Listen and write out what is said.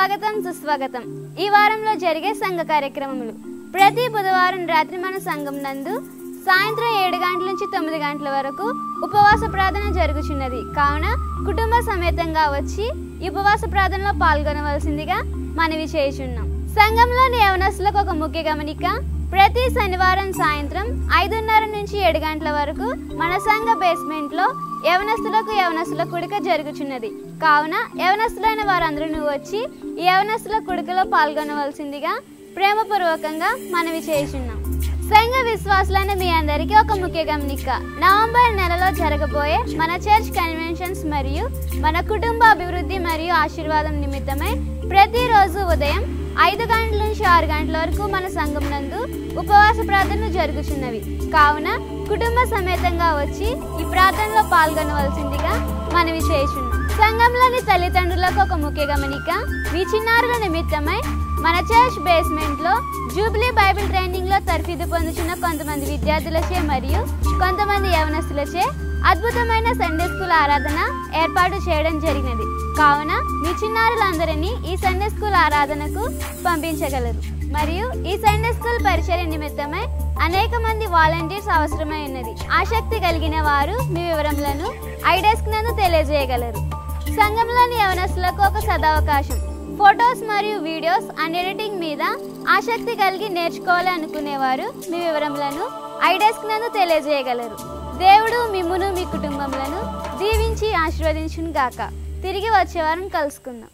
స్వాగతం సుస్వాగతం। ఈ వారంలో జరిగే సంఘ కార్యక్రమములు ప్రతి బుధవారం రాత్రి మన సంఘం నందు సాయంత్రం 7 గంటల నుంచి 9 గంటల వరకు ఉపవాస ప్రార్థన జరుగుచున్నది। కావున కుటుంబ సమేతంగా వచ్చి ఈ ఉపవాస ప్రార్థనలో పాల్గొనవలసిందిగా మనవి చేయుచున్నాం। సంఘంలోని యవనస్తులకు ఒక ముఖ్య గమనిక, ప్రతి శనివారం సాయంత్రం 5:30 నుంచి 7 గంటల వరకు మన సంఘ బేస్మెంట్ లో యవనస్తుల కూడిక జరుగుచున్నది। కావున యవనస్తులైన వారందరూ వచ్చి ఈ యవనస్తుల కూడికలో పాల్గొనవలసిందిగా ప్రేమపూర్వకంగా మనవి చేయుచున్నాం। సంఘ విశ్వాసులైన మీ అందరికీ ఒక ముఖ్య గమనిక, నవంబర్ నెలలో జరగబోయే మన చర్చ్ కన్వెన్షన్స్ మరియు మన కుటుంబ అభివృద్ధి మరియు ఆశీర్వాదం నిమిత్తమై ప్రతిరోజు ఉదయం 5 గంటల నుంచి 6 గంటల వరకు మన సంఘం నందు ఉపవాస ప్రార్థనలు జరుగుచున్నవి। కావున కుటుంబ సమేతంగా వచ్చి ఈ ప్రార్థనలో పాల్గొనవలసిందిగా మనవి చేయుచున్నాం। సంఘంలోని తల్లిదండ్రులకు ఒక ముఖ్య గమనిక, మీ చిన్నారుల నిమిత్తమై మన చర్చ్ బేస్మెంట్ లో జూబ్లీ బైబిల్ ట్రైనింగ్ లో తర్ఫీదు పొందుతున్న కొంతమంది విద్యార్థులచే మరియు కొంతమంది యవనస్తులచే అద్భుతమైన సండే స్కూల్ ఆరాధన ఏర్పాటు చేయడం జరిగినది। కావున మీ చిన్నారులందరినీ ఈ సండే స్కూల్ ఆరాధనకు పంపించగలరు। మరియు ఈ సండే స్కూల్ పరిచర్య నిమిత్తమై అనేక మంది వాలంటీర్స్ అవసరమై ఉన్నది। ఆసక్తి కలిగిన వారు మీ వివరములను ఐడెస్క్ నందు తెలియజేయగలరు। సంఘంలోని యవనస్తులకు ఒక సదవకాశం, ఫొటోస్ మరియు వీడియోస్ అండ్ ఎడిటింగ్ మీద ఆసక్తి కలిగి నేర్చుకోవాలనుకునేవారు మీ వివరములను ఐడెస్క్ నందు తెలియజేయగలరు। దేవుడు మిమ్మును మీ కుటుంబములను దీవించి ఆశీర్వదించును గాక। తిరిగి వచ్చే వారం కలుసుకుందాం।